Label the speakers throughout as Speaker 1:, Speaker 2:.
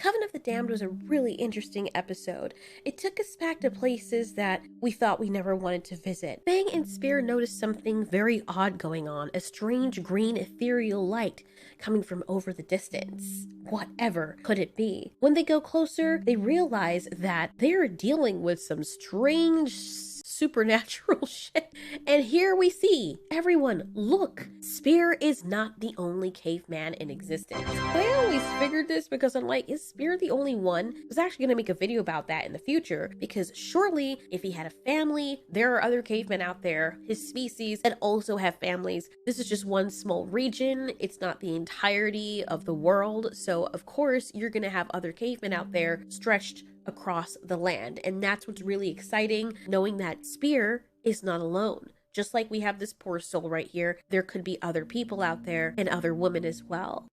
Speaker 1: Coven of the Damned was a really interesting episode. It took us back to places that we thought we never wanted to visit. Fang and Spear noticed something very odd going on, a strange green ethereal light coming from over the distance. Whatever could it be? When they go closer, they realize that they're dealing with some strange supernatural shit. And here we see, everyone, look, Spear is not the only caveman in existence. I always figured this because I'm like, is Spear the only one? I was actually gonna make a video about that in the future, because surely if he had a family, there are other cavemen out there, his species, that also have families. This is just one small region. It's not the entirety of the world. So of course you're gonna have other cavemen out there stretched across the land. And that's what's really exciting, knowing that Spear is not alone. Just like we have this poor soul right here, there could be other people out there and other women as well.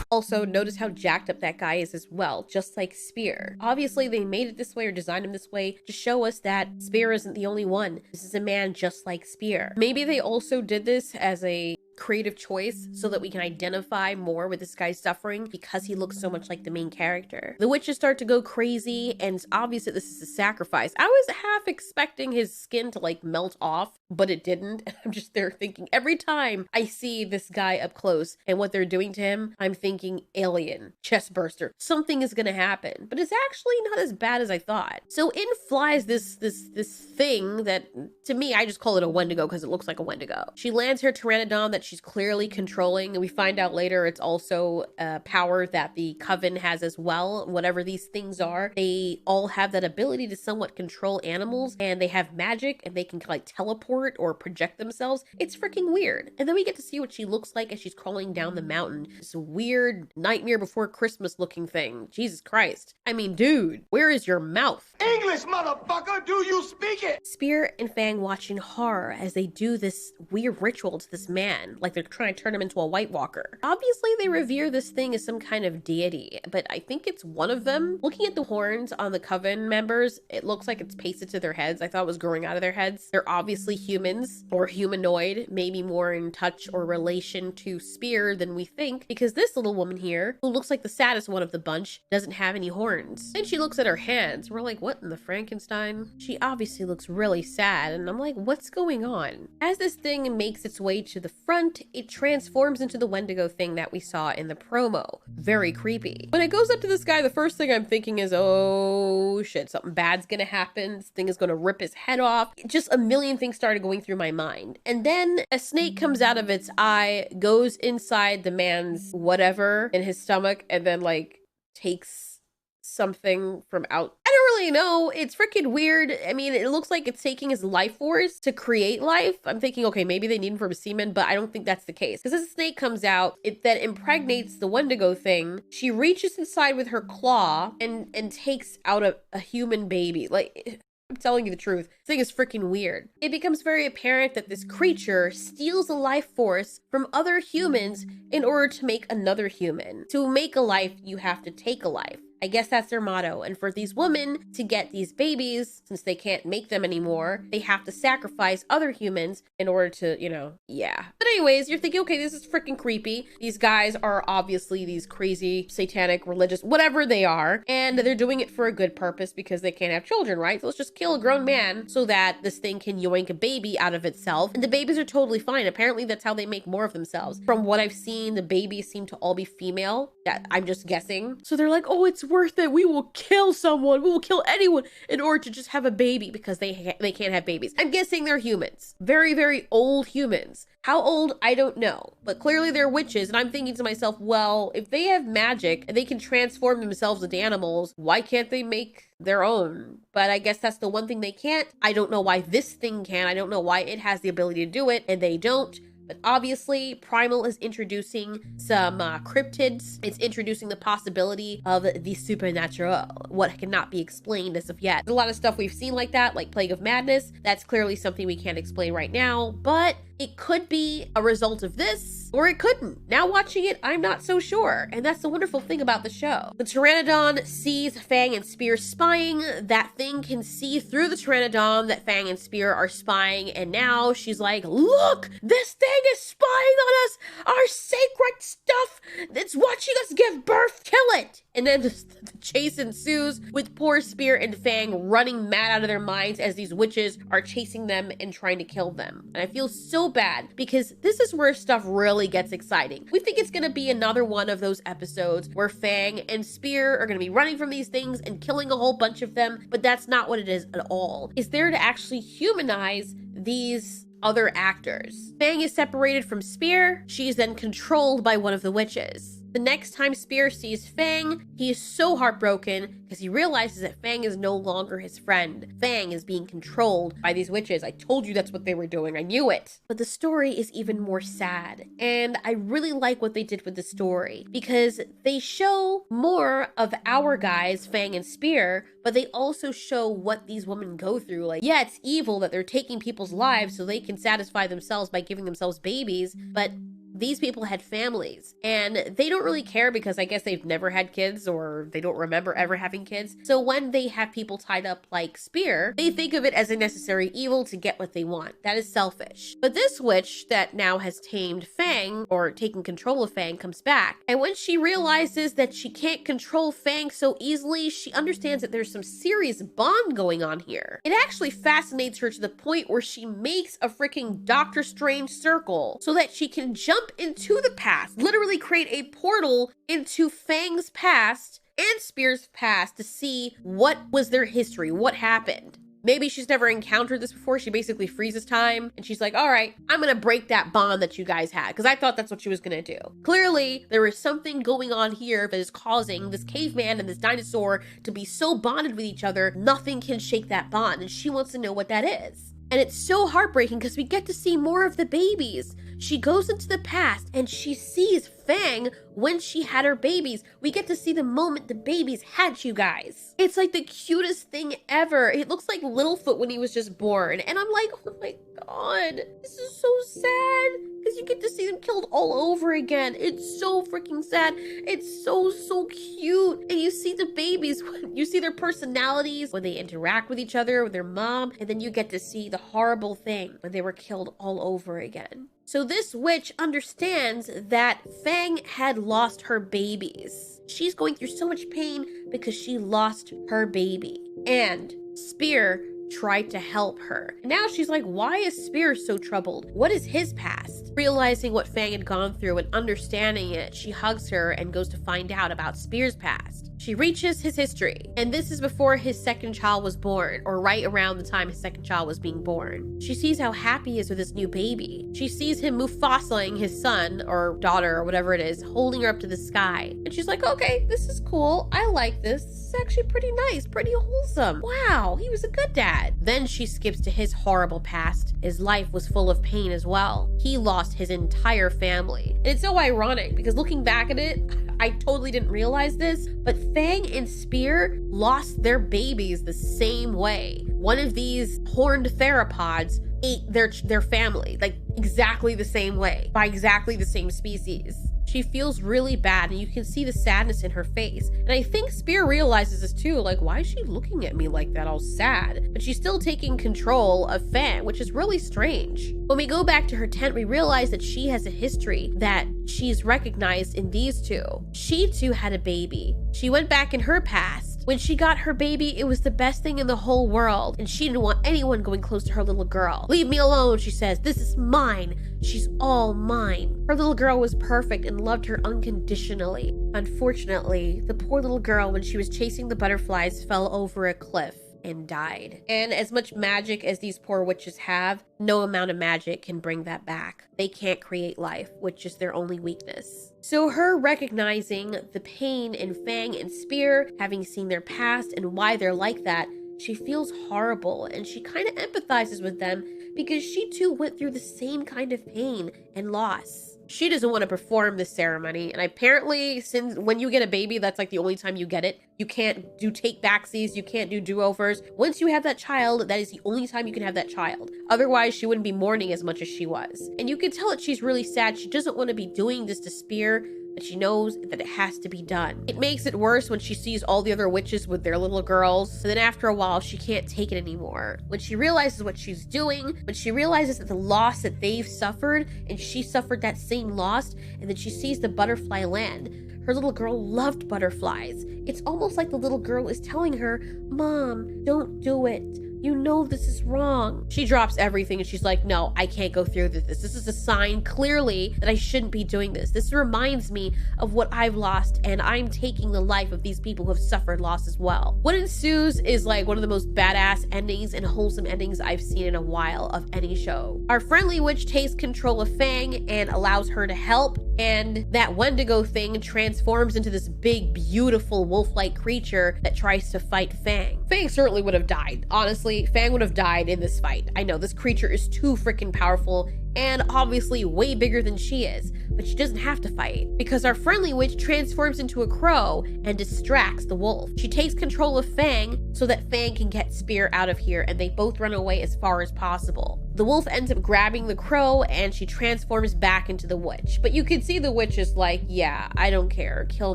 Speaker 1: Also, notice how jacked up that guy is as well, just like Spear. Obviously, they made it this way or designed him this way to show us that Spear isn't the only one. This is a man just like Spear. Maybe they also did this as a creative choice so that we can identify more with this guy's suffering because he looks so much like the main character. The witches start to go crazy, and it's obvious that this is a sacrifice. I was half expecting his skin to like melt off, but it didn't. And I'm just there thinking, every time I see this guy up close and what they're doing to him, I'm thinking alien, chest burster, something is gonna happen. But it's actually not as bad as I thought. So in flies this thing that, to me, I just call it a Wendigo because it looks like a Wendigo. She lands her pteranodon that she's clearly controlling, and we find out later it's also a power that the Coven has as well. Whatever these things are, they all have that ability to somewhat control animals, and they have magic, and they can like teleport or project themselves. It's freaking weird. And then we get to see what she looks like as she's crawling down the mountain. This weird Nightmare Before Christmas looking thing. Jesus Christ. I mean, dude, where is your mouth?
Speaker 2: English, motherfucker, do you speak it?
Speaker 1: Spear and Fang watch in horror as they do this weird ritual to this man, like they're trying to turn him into a White Walker. Obviously, they revere this thing as some kind of deity, but I think it's one of them. Looking at the horns on the Coven members, it looks like it's pasted to their heads. I thought it was growing out of their heads. They're obviously humans or humanoid, maybe more in touch or relation to Spear than we think, because this little woman here, who looks like the saddest one of the bunch, doesn't have any horns. And she looks at her hands. We're like, what in the Frankenstein? She obviously looks really sad, and I'm like, what's going on? As this thing makes its way to the front, it transforms into the Wendigo thing that we saw in the promo. Very creepy. When it goes up to this guy, the first thing I'm thinking is, oh shit, something bad's gonna happen. This thing is gonna rip his head off. Just a million things started going through my mind. And then a snake comes out of its eye, goes inside the man's whatever in his stomach, and then like takes something from out. I don't really know. It's freaking weird. I mean, it looks like it's taking his life force to create life. I'm thinking, okay, maybe they need him from semen, but I don't think that's the case. Because as the snake comes out, it then impregnates the Wendigo thing. She reaches inside with her claw and takes out a human baby. Like, I'm telling you the truth. This thing is freaking weird. It becomes very apparent that this creature steals a life force from other humans in order to make another human. To make a life, you have to take a life. I guess that's their motto. And for these women to get these babies, since they can't make them anymore, they have to sacrifice other humans in order to, you know, yeah. But anyways, you're thinking, okay, this is freaking creepy. These guys are obviously these crazy, satanic, religious, whatever they are. And they're doing it for a good purpose because they can't have children, right? So let's just kill a grown man so that this thing can yoink a baby out of itself. And the babies are totally fine. Apparently that's how they make more of themselves. From what I've seen, the babies seem to all be female. I'm just guessing. So they're like, oh, it's worth it. We will kill someone. We will kill anyone in order to just have a baby because they can't have babies. I'm guessing they're humans. Very, very old humans. How old? I don't know. But clearly they're witches. And I'm thinking to myself, well, if they have magic and they can transform themselves into animals, why can't they make their own? But I guess that's the one thing they can't. I don't know why this thing can. I don't know why it has the ability to do it and they don't. But obviously, Primal is introducing some cryptids. It's introducing the possibility of the supernatural, what cannot be explained as of yet. There's a lot of stuff we've seen like that, like Plague of Madness. That's clearly something we can't explain right now, but It could be a result of this, or it couldn't. Now watching it, I'm not so sure. And that's the wonderful thing about the show. The Pteranodon sees Fang and Spear spying. That thing can see through the Pteranodon that Fang and Spear are spying. And now she's like, look, this thing is spying on us. Our sacred stuff that's watching us give birth. Kill it. And then the chase ensues with poor Spear and Fang running mad out of their minds as these witches are chasing them and trying to kill them. And I feel so bad because this is where stuff really gets exciting. We think it's going to be another one of those episodes where Fang and Spear are going to be running from these things and killing a whole bunch of them, but that's not what it is at all. It's there to actually humanize these other actors. Fang is separated from Spear. She is then controlled by one of the witches. The next time Spear sees Fang, he is so heartbroken because he realizes that Fang is no longer his friend. Fang is being controlled by these witches. I told you that's what they were doing. I knew it. But the story is even more sad. And I really like what they did with the story because they show more of our guys, Fang and Spear, but they also show what these women go through. Like, yeah, it's evil that they're taking people's lives so they can satisfy themselves by giving themselves babies, but these people had families and they don't really care because I guess they've never had kids or they don't remember ever having kids. So when they have people tied up like Spear, they think of it as a necessary evil to get what they want. That is selfish. But this witch that now has tamed Fang or taken control of Fang comes back. And when she realizes that she can't control Fang so easily, she understands that there's some serious bond going on here. It actually fascinates her to the point where she makes a freaking Doctor Strange circle so that she can jump into the past, literally create a portal into Fang's past and Spear's past to see what was their history, what happened. Maybe she's never encountered this before. She basically freezes time and she's like, all right, I'm gonna break that bond that you guys had because I thought that's what she was gonna do. Clearly, there is something going on here that is causing this caveman and this dinosaur to be so bonded with each other, nothing can shake that bond, and she wants to know what that is. And it's so heartbreaking because we get to see more of the babies. She goes into the past and she sees Fang when she had her babies. We get to see the moment the babies had you guys. It's like the cutest thing ever. It looks like Littlefoot when he was just born. And I'm like, oh my God, this is so sad because you get to see them killed all over again. It's so freaking sad. It's so cute. And you see the babies, you see their personalities when they interact with each other, with their mom, and then you get to see the horrible thing when they were killed all over again. So this witch understands that Fang had lost her babies. She's going through so much pain because she lost her baby. And Spear tried to help her. And now she's like, why is Spear so troubled? What is his past? Realizing what Fang had gone through and understanding it, she hugs her and goes to find out about Spear's past. She reaches his history, and this is before his second child was born, or right around the time his second child was being born. She sees how happy he is with his new baby. She sees him Mufasaing his son, or daughter, or whatever it is, holding her up to the sky. And she's like, okay, this is cool. I like this. This is actually pretty nice, pretty wholesome. Wow, he was a good dad. Then she skips to his horrible past. His life was full of pain as well. He lost his entire family. And it's so ironic because looking back at it, I totally didn't realize this, but Fang and Spear lost their babies the same way. One of these horned theropods ate their family, like exactly the same way, by exactly the same species. She feels really bad and you can see the sadness in her face. And I think Spear realizes this too, like, why is she looking at me like that, all sad? But she's still taking control of Fang, which is really strange. When we go back to her tent, we realize that she has a history that she's recognized in these two. She too had a baby. She went back in her past. When she got her baby, it was the best thing in the whole world, and she didn't want anyone going close to her little girl. Leave me alone, she says. This is mine. She's all mine. Her little girl was perfect and loved her unconditionally. Unfortunately, the poor little girl, when she was chasing the butterflies, fell over a cliff and died. And as much magic as these poor witches have, no amount of magic can bring that back. They can't create life, which is their only weakness. So her recognizing the pain in Fang and Spear, having seen their past and why they're like that, she feels horrible and she kind of empathizes with them because she too went through the same kind of pain and loss. She doesn't want to perform this ceremony, and apparently, since when you get a baby, that's like the only time you get it. You can't do take backsies, you can't do do-overs. Once you have that child, that is the only time you can have that child. Otherwise, she wouldn't be mourning as much as she was. And you can tell that she's really sad. She doesn't want to be doing this to Spear, but she knows that it has to be done. It makes it worse when she sees all the other witches with their little girls. So then after a while, she can't take it anymore. When she realizes what she's doing, when she realizes that the loss that they've suffered, and she suffered that same loss, and then she sees the butterfly land. Her little girl loved butterflies. It's almost like the little girl is telling her, Mom, don't do it. You know this is wrong. She drops everything and she's like, no, I can't go through this. This is a sign clearly that I shouldn't be doing this. This reminds me of what I've lost, and I'm taking the life of these people who have suffered loss as well. What ensues is like one of the most badass endings and wholesome endings I've seen in a while of any show. Our friendly witch takes control of Fang and allows her to help, and that Wendigo thing transforms into this big, beautiful wolf-like creature that tries to fight Fang. Fang certainly would have died. Honestly, Fang would have died in this fight. I know this creature is too freaking powerful and obviously way bigger than she is, but she doesn't have to fight because our friendly witch transforms into a crow and distracts the wolf. She takes control of Fang so that Fang can get Spear out of here, and they both run away as far as possible. The wolf ends up grabbing the crow and she transforms back into the witch. But you can see the witch is like, yeah, I don't care, kill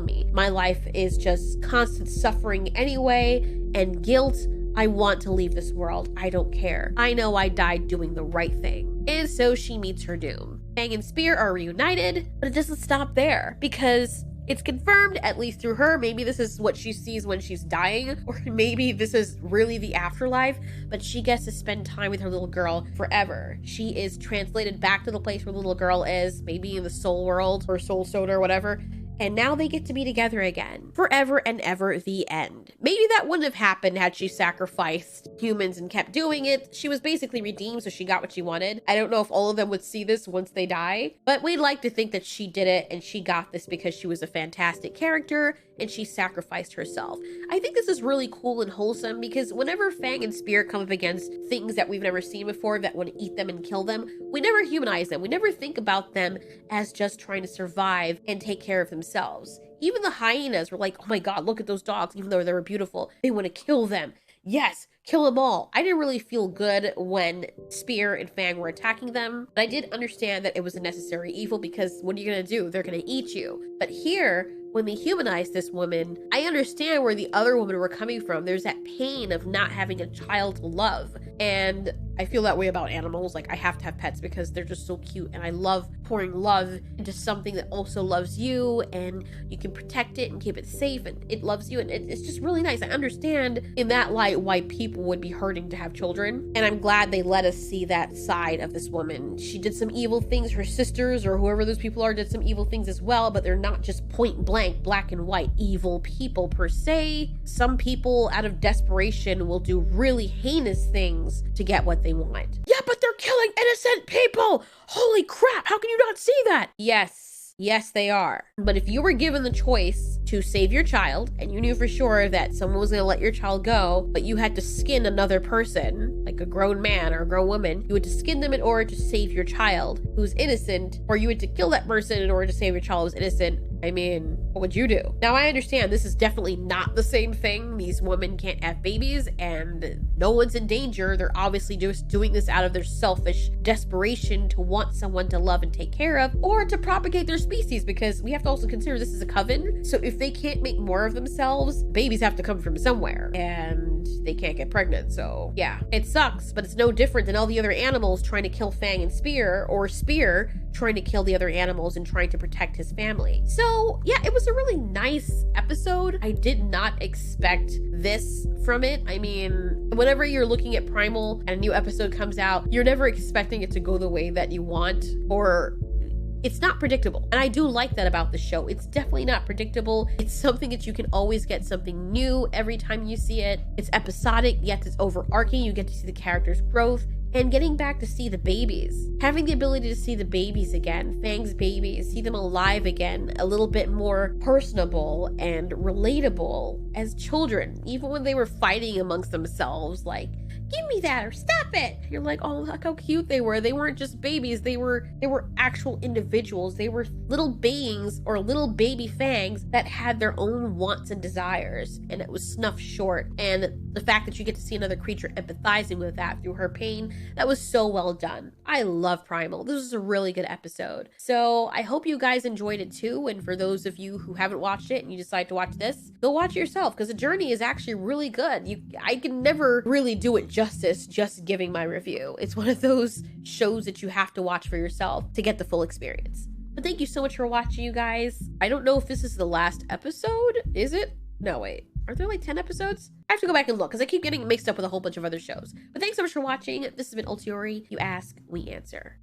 Speaker 1: me. My life is just constant suffering anyway and guilt. I want to leave this world. I don't care. I know I died doing the right thing. And so she meets her doom. Fang and Spear are reunited, but it doesn't stop there because it's confirmed, at least through her, maybe this is what she sees when she's dying, or maybe this is really the afterlife, but she gets to spend time with her little girl forever. She is translated back to the place where the little girl is, maybe in the soul world or soul soda or whatever, and now they get to be together again. Forever and ever, the end. Maybe that wouldn't have happened had she sacrificed humans and kept doing it. She was basically redeemed, so she got what she wanted. I don't know if all of them would see this once they die, but we'd like to think that she did it and she got this because she was a fantastic character and she sacrificed herself. I think this is really cool and wholesome because whenever Fang and Spear come up against things that we've never seen before that want to eat them and kill them, we never humanize them. We never think about them as just trying to survive and take care of themselves. Even the hyenas were like, oh my God, look at those dogs, even though they were beautiful. They want to kill them. Yes, kill them all. I didn't really feel good when Spear and Fang were attacking them, but I did understand that it was a necessary evil because what are you going to do? They're going to eat you. But here, when they humanized this woman, I understand where the other women were coming from. There's that pain of not having a child to love. And I feel that way about animals. Like, I have to have pets because they're just so cute. And I love pouring love into something that also loves you. And you can protect it and keep it safe. And it loves you. And it's just really nice. I understand in that light why people would be hurting to have children. And I'm glad they let us see that side of this woman. She did some evil things. Her sisters or whoever those people are did some evil things as well. But they're not just point blank black and white evil people per se. Some people out of desperation will do really heinous things to get what they want. Yeah, but they're killing innocent people. Holy crap, how can you not see that? Yes, they are. But if you were given the choice to save your child and you knew for sure that someone was going to let your child go, but you had to skin another person, like a grown man or a grown woman, you had to skin them in order to save your child who's innocent, or you had to kill that person in order to save your child who's innocent. I mean, what would you do? Now, I understand this is definitely not the same thing. These women can't have babies and no one's in danger. They're obviously just doing this out of their selfish desperation to want someone to love and take care of or to propagate their species, because we have to also consider this is a coven. So if they can't make more of themselves, babies have to come from somewhere and they can't get pregnant. So yeah, it sucks, but it's no different than all the other animals trying to kill Fang and Spear, or Spear trying to kill the other animals and trying to protect his family. So yeah, it was a really nice episode. I did not expect this from it. I mean, whenever you're looking at Primal and a new episode comes out, you're never expecting it to go the way that you want, or it's not predictable. And I do like that about the show. It's definitely not predictable. It's something that you can always get something new every time you see it. It's episodic, yet it's overarching. You get to see the character's growth And getting back to see the babies, having the ability to see the babies again, Fang's babies, see them alive again, a little bit more personable and relatable as children, even when they were fighting amongst themselves, like, give me that or stop it. You're like, oh, look how cute they were. They weren't just babies. They were actual individuals. They were little beings or little baby Fangs that had their own wants and desires, and it was snuffed short. And the fact that you get to see another creature empathizing with that through her pain, that was so well done. I love Primal. This was a really good episode. So I hope you guys enjoyed it too. And for those of you who haven't watched it and you decide to watch this, go watch it yourself, because the journey is actually really good. I can never really do it justice just giving my review. It's one of those shows that you have to watch for yourself to get the full experience. But thank you so much for watching, you guys. I don't know if this is the last episode. Is it? No, wait. Are there like 10 episodes? I have to go back and look because I keep getting mixed up with a whole bunch of other shows. But thanks so much for watching. This has been Ultiori. You ask, we answer.